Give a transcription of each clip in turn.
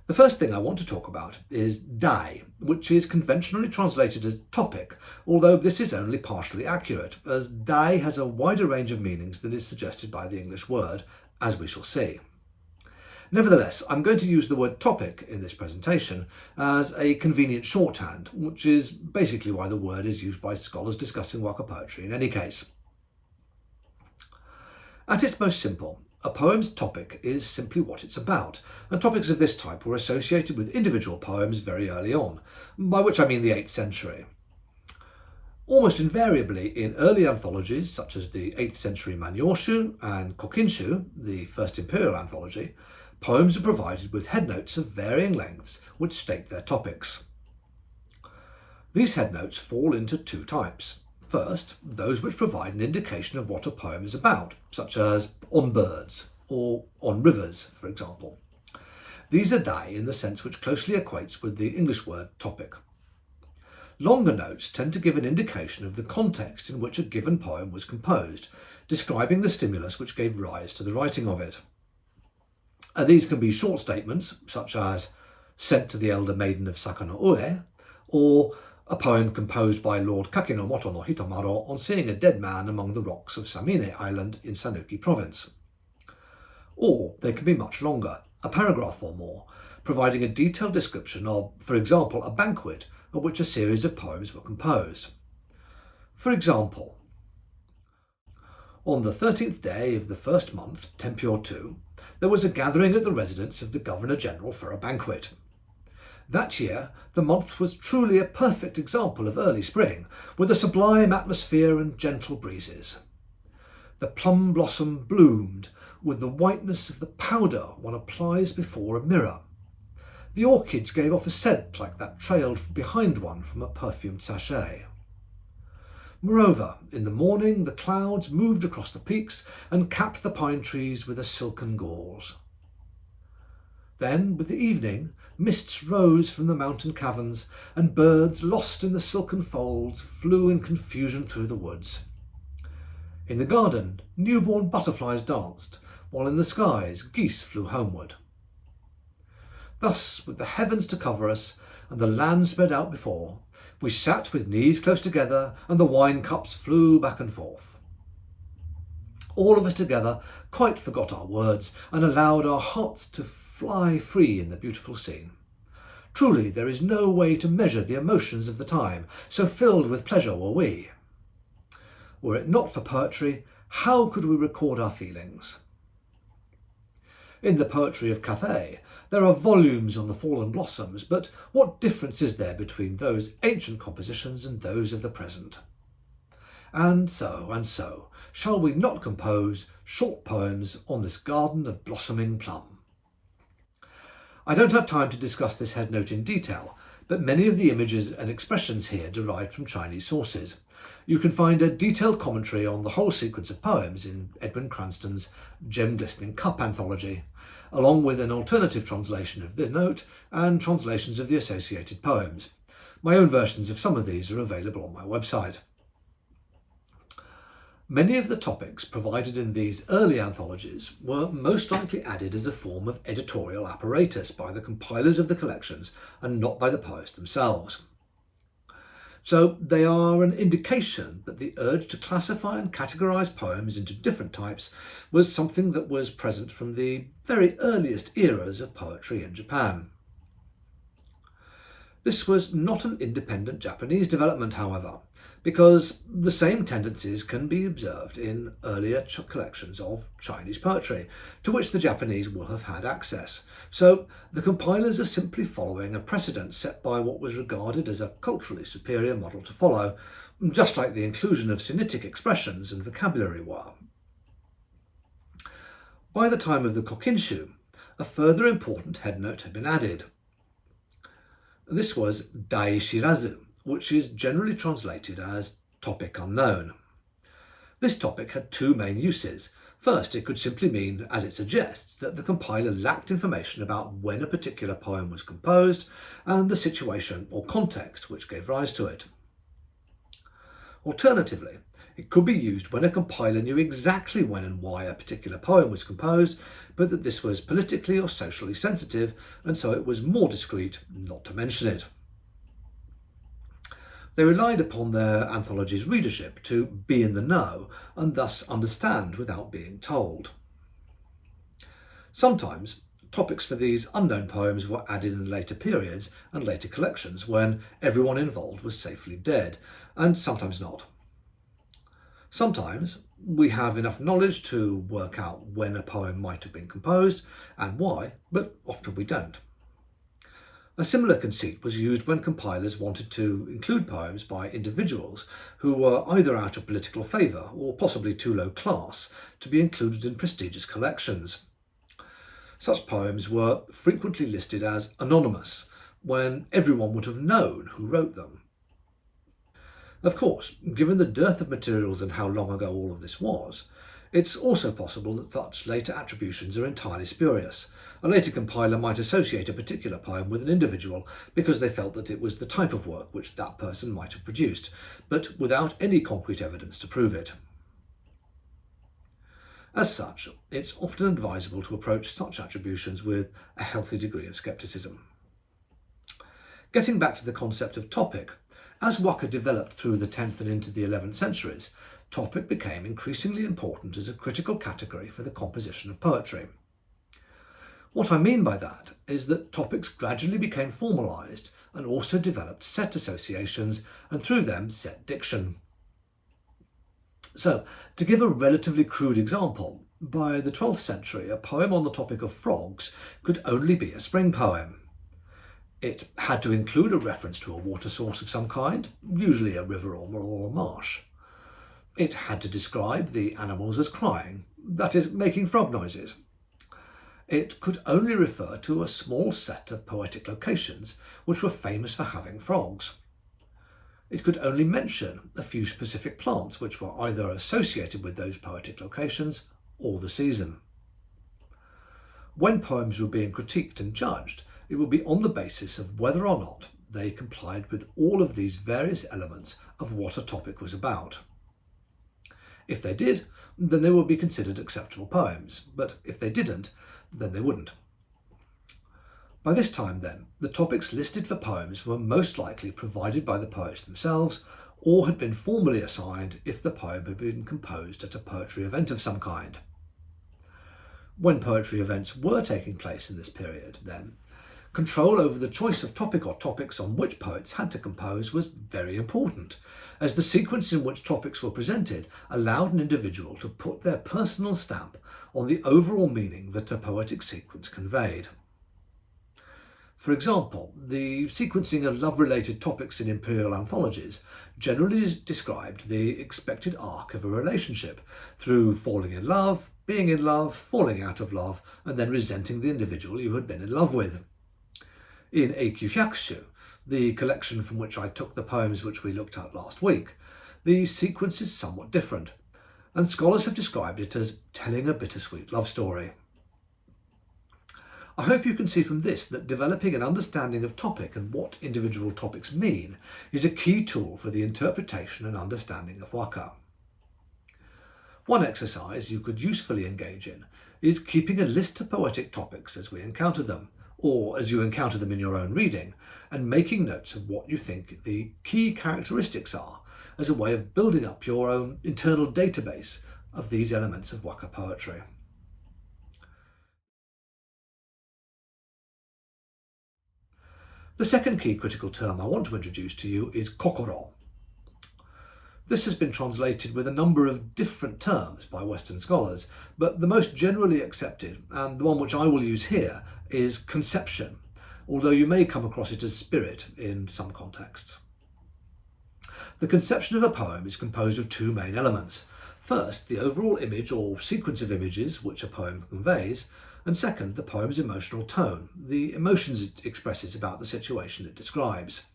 The first thing I want to talk about is dai, which is conventionally translated as topic, although this is only partially accurate, as dai has a wider range of meanings than is suggested by the English word, as we shall see. Nevertheless, I'm going to use the word topic in this presentation as a convenient shorthand, which is basically why the word is used by scholars discussing Waka poetry in any case. At its most simple, a poem's topic is simply what it's about, and topics of this type were associated with individual poems very early on, by which I mean the 8th century. Almost invariably in early anthologies, such as the 8th century Manyoshu and Kokinshu, the first imperial anthology, poems are provided with headnotes of varying lengths which state their topics. These headnotes fall into two types. First, those which provide an indication of what a poem is about, such as on birds or on rivers, for example. These are dai in the sense which closely equates with the English word topic. Longer notes tend to give an indication of the context in which a given poem was composed, describing the stimulus which gave rise to the writing of it. These can be short statements, such as sent to the elder maiden of Sakano Ue, or a poem composed by Lord Kakinomoto no Hitomaro on seeing a dead man among the rocks of Samine Island in Sanuki province. Or they can be much longer, a paragraph or more, providing a detailed description of, for example, a banquet at which a series of poems were composed. For example, on the 13th day of the first month, Tempio II, there was a gathering at the residence of the Governor-General for a banquet. That year, the month was truly a perfect example of early spring, with a sublime atmosphere and gentle breezes. The plum blossom bloomed with the whiteness of the powder one applies before a mirror. The orchids gave off a scent like that trailed behind one from a perfumed sachet. Moreover, in the morning the clouds moved across the peaks and capped the pine trees with a silken gauze. Then, with the evening, mists rose from the mountain caverns, and birds, lost in the silken folds, flew in confusion through the woods. In the garden, newborn butterflies danced, while in the skies geese flew homeward. Thus, with the heavens to cover us, and the land spread out before, we sat with knees close together, and the wine cups flew back and forth. All of us together quite forgot our words, and allowed our hearts to fly free in the beautiful scene. Truly, there is no way to measure the emotions of the time, so filled with pleasure were we. Were it not for poetry, how could we record our feelings? In the poetry of Cathay, there are volumes on the fallen blossoms, but what difference is there between those ancient compositions and those of the present? And so, shall we not compose short poems on this garden of blossoming plum? I don't have time to discuss this headnote in detail, but many of the images and expressions here derived from Chinese sources. You can find a detailed commentary on the whole sequence of poems in Edwin Cranston's Gem Glistening Cup anthology, along with an alternative translation of the note and translations of the associated poems. My own versions of some of these are available on my website. Many of the topics provided in these early anthologies were most likely added as a form of editorial apparatus by the compilers of the collections and not by the poets themselves. So they are an indication that the urge to classify and categorise poems into different types was something that was present from the very earliest eras of poetry in Japan. This was not an independent Japanese development, however, because the same tendencies can be observed in earlier collections of Chinese poetry, to which the Japanese will have had access. So the compilers are simply following a precedent set by what was regarded as a culturally superior model to follow, just like the inclusion of Sinitic expressions and vocabulary were. By the time of the Kokinshu, a further important headnote had been added. This was Dai Shirazu, which is generally translated as topic unknown. This topic had two main uses. First, it could simply mean, as it suggests, that the compiler lacked information about when a particular poem was composed and the situation or context which gave rise to it. Alternatively, It could be used when a compiler knew exactly when and why a particular poem was composed, but that this was politically or socially sensitive, and so it was more discreet not to mention it. They relied upon their anthology's readership to be in the know and thus understand without being told. Sometimes, topics for these unknown poems were added in later periods and later collections when everyone involved was safely dead, and sometimes not. Sometimes we have enough knowledge to work out when a poem might have been composed and why, but often we don't. A similar conceit was used when compilers wanted to include poems by individuals who were either out of political favour or possibly too low class to be included in prestigious collections. Such poems were frequently listed as anonymous, when everyone would have known who wrote them. Of course, given the dearth of materials and how long ago all of this was, it's also possible that such later attributions are entirely spurious. A later compiler might associate a particular poem with an individual because they felt that it was the type of work which that person might have produced, but without any concrete evidence to prove it. As such, it's often advisable to approach such attributions with a healthy degree of scepticism. Getting back to the concept of topic, as Waka developed through the 10th and into the 11th centuries, topic became increasingly important as a critical category for the composition of poetry. What I mean by that is that topics gradually became formalised and also developed set associations and through them set diction. So, to give a relatively crude example, by the 12th century a poem on the topic of frogs could only be a spring poem. It had to include a reference to a water source of some kind, usually a river or a marsh. It had to describe the animals as crying, that is, making frog noises. It could only refer to a small set of poetic locations which were famous for having frogs. It could only mention a few specific plants which were either associated with those poetic locations or the season. When poems were being critiqued and judged, it would be on the basis of whether or not they complied with all of these various elements of what a topic was about. If they did, then they would be considered acceptable poems, but if they didn't, then they wouldn't. By this time, then, the topics listed for poems were most likely provided by the poets themselves or had been formally assigned if the poem had been composed at a poetry event of some kind. When poetry events were taking place in this period, then, control over the choice of topic or topics on which poets had to compose was very important, as the sequence in which topics were presented allowed an individual to put their personal stamp on the overall meaning that a poetic sequence conveyed. For example, the sequencing of love-related topics in imperial anthologies generally described the expected arc of a relationship through falling in love, being in love, falling out of love, and then resenting the individual you had been in love with. In Eikyu, the collection from which I took the poems which we looked at last week, the sequence is somewhat different, and scholars have described it as telling a bittersweet love story. I hope you can see from this that developing an understanding of topic and what individual topics mean is a key tool for the interpretation and understanding of Waka. One exercise you could usefully engage in is keeping a list of poetic topics as we encounter them, or as you encounter them in your own reading, and making notes of what you think the key characteristics are as a way of building up your own internal database of these elements of Waka poetry. The second key critical term I want to introduce to you is kokoro. This has been translated with a number of different terms by Western scholars, but the most generally accepted, and the one which I will use here, is conception, although you may come across it as spirit in some contexts. The conception of a poem is composed of two main elements. First, the overall image or sequence of images which a poem conveys, and second, the poem's emotional tone, the emotions it expresses about the situation it describes.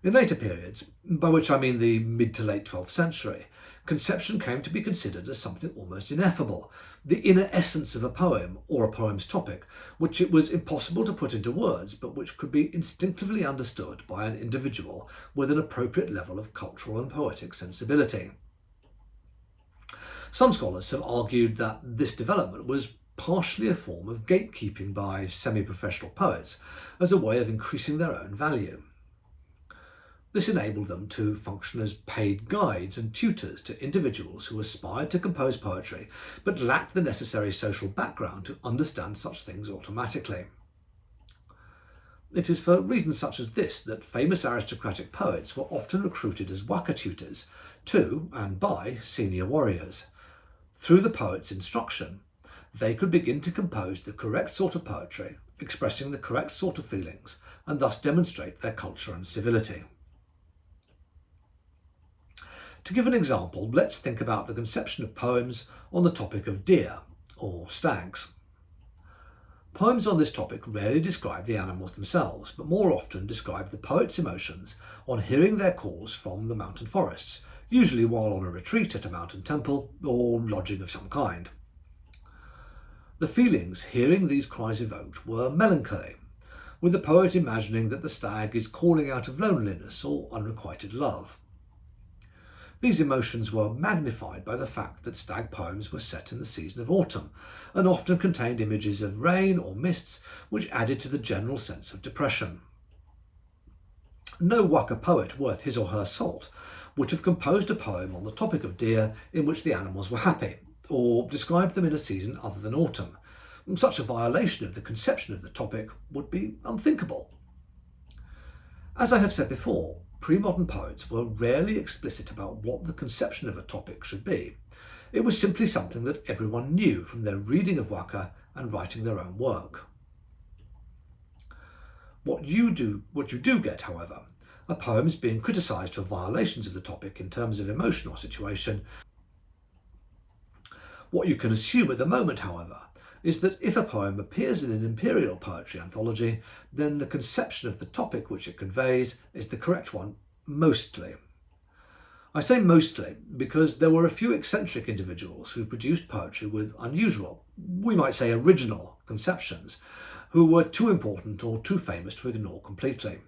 In later periods, by which I mean the mid to late 12th century, conception came to be considered as something almost ineffable, the inner essence of a poem or a poem's topic, which it was impossible to put into words, but which could be instinctively understood by an individual with an appropriate level of cultural and poetic sensibility. Some scholars have argued that this development was partially a form of gatekeeping by semi-professional poets as a way of increasing their own value. This enabled them to function as paid guides and tutors to individuals who aspired to compose poetry but lacked the necessary social background to understand such things automatically. It is for reasons such as this that famous aristocratic poets were often recruited as Waka tutors to and by senior warriors. Through the poet's instruction, they could begin to compose the correct sort of poetry, expressing the correct sort of feelings, and thus demonstrate their culture and civility. To give an example, let's think about the conception of poems on the topic of deer, or stags. Poems on this topic rarely describe the animals themselves, but more often describe the poet's emotions on hearing their calls from the mountain forests, usually while on a retreat at a mountain temple or lodging of some kind. The feelings hearing these cries evoked were melancholy, with the poet imagining that the stag is calling out of loneliness or unrequited love. These emotions were magnified by the fact that stag poems were set in the season of autumn and often contained images of rain or mists which added to the general sense of depression. No Waka poet worth his or her salt would have composed a poem on the topic of deer in which the animals were happy, or described them in a season other than autumn. Such a violation of the conception of the topic would be unthinkable. As I have said before, pre-modern poets were rarely explicit about what the conception of a topic should be. It was simply something that everyone knew from their reading of Waka and writing their own work. What you do get, however, are poems being criticised for violations of the topic in terms of emotion or situation. What you can assume at the moment, however, is that if a poem appears in an imperial poetry anthology, then the conception of the topic which it conveys is the correct one, mostly. I say mostly because there were a few eccentric individuals who produced poetry with unusual, we might say original, conceptions, who were too important or too famous to ignore completely.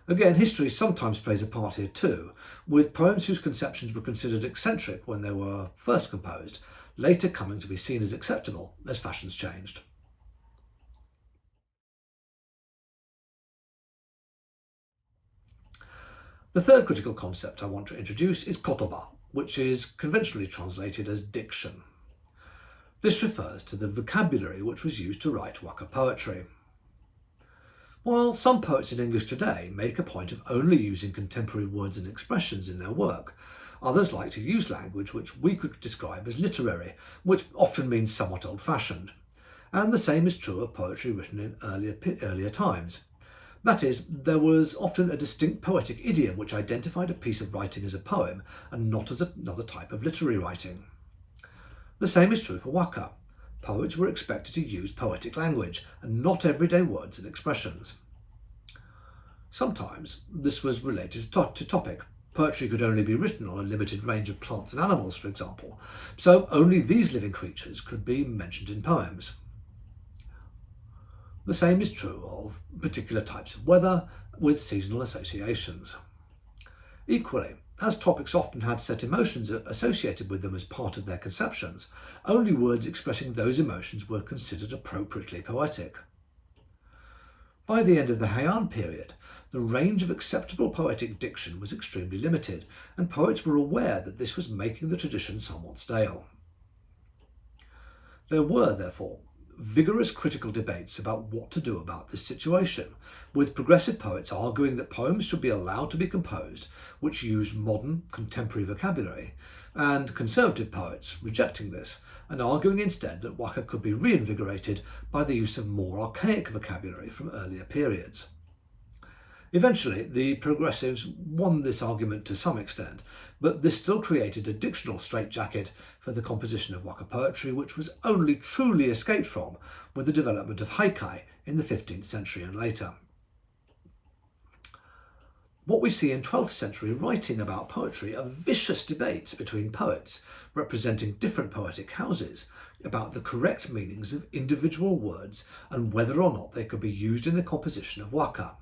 Again, history sometimes plays a part here too, with poems whose conceptions were considered eccentric when they were first composed, later coming to be seen as acceptable as fashions changed. The third critical concept I want to introduce is kotoba, which is conventionally translated as diction. This refers to the vocabulary which was used to write Waka poetry. While some poets in English today make a point of only using contemporary words and expressions in their work, others like to use language which we could describe as literary, which often means somewhat old-fashioned. And the same is true of poetry written in earlier times. That is, there was often a distinct poetic idiom which identified a piece of writing as a poem and not as another type of literary writing. The same is true for Waka. Poets were expected to use poetic language and not everyday words and expressions. Sometimes this was related to topic. Poetry could only be written on a limited range of plants and animals, for example, so only these living creatures could be mentioned in poems. The same is true of particular types of weather with seasonal associations. Equally, as topics often had set emotions associated with them as part of their conceptions, only words expressing those emotions were considered appropriately poetic. By the end of the Heian period, the range of acceptable poetic diction was extremely limited, and poets were aware that this was making the tradition somewhat stale. There were, therefore, vigorous critical debates about what to do about this situation, with progressive poets arguing that poems should be allowed to be composed which used modern, contemporary vocabulary, and conservative poets rejecting this and arguing instead that Waka could be reinvigorated by the use of more archaic vocabulary from earlier periods. Eventually, the progressives won this argument to some extent, but this still created a dictional straitjacket for the composition of Waka poetry, which was only truly escaped from with the development of haikai in the 15th century and later. What we see in 12th century writing about poetry are vicious debates between poets representing different poetic houses about the correct meanings of individual words and whether or not they could be used in the composition of waka.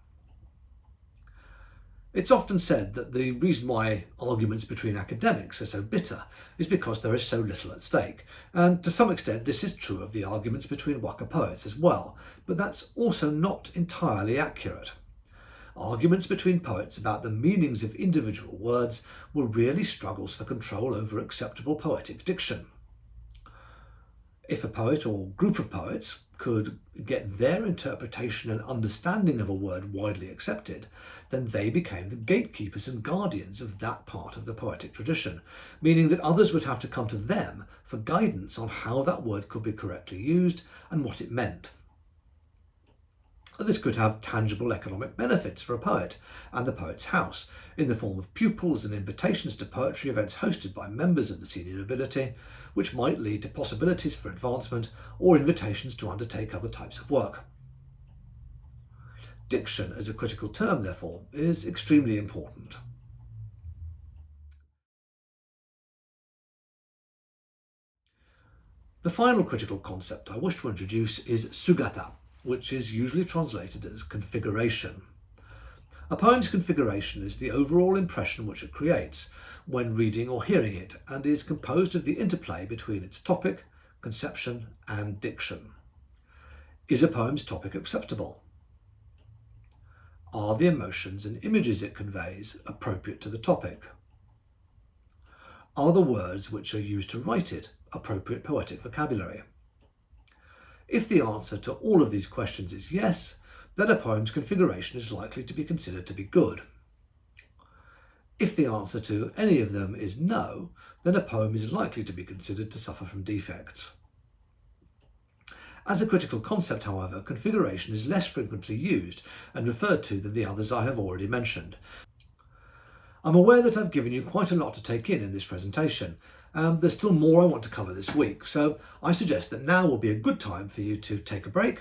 It's often said that the reason why arguments between academics are so bitter is because there is so little at stake, and to some extent this is true of the arguments between waka poets as well, but that's also not entirely accurate. Arguments between poets about the meanings of individual words were really struggles for control over acceptable poetic diction. If a poet or group of poets could get their interpretation and understanding of a word widely accepted, then they became the gatekeepers and guardians of that part of the poetic tradition, meaning that others would have to come to them for guidance on how that word could be correctly used and what it meant. This could have tangible economic benefits for a poet and the poet's house, in the form of pupils and invitations to poetry events hosted by members of the senior nobility, which might lead to possibilities for advancement or invitations to undertake other types of work. Diction as a critical term, therefore, is extremely important. The final critical concept I wish to introduce is sugata, which is usually translated as configuration. A poem's configuration is the overall impression which it creates when reading or hearing it, and is composed of the interplay between its topic, conception, and diction. Is a poem's topic acceptable? Are the emotions and images it conveys appropriate to the topic? Are the words which are used to write it appropriate poetic vocabulary? If the answer to all of these questions is yes, then a poem's configuration is likely to be considered to be good. If the answer to any of them is no, then a poem is likely to be considered to suffer from defects. As a critical concept, however, configuration is less frequently used and referred to than the others I have already mentioned. I'm aware that I've given you quite a lot to take in this presentation. There's still more I want to cover this week, so I suggest that now will be a good time for you to take a break,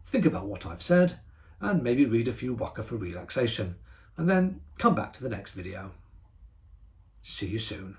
think about what I've said, and maybe read a few waka for relaxation, and then come back to the next video. See you soon.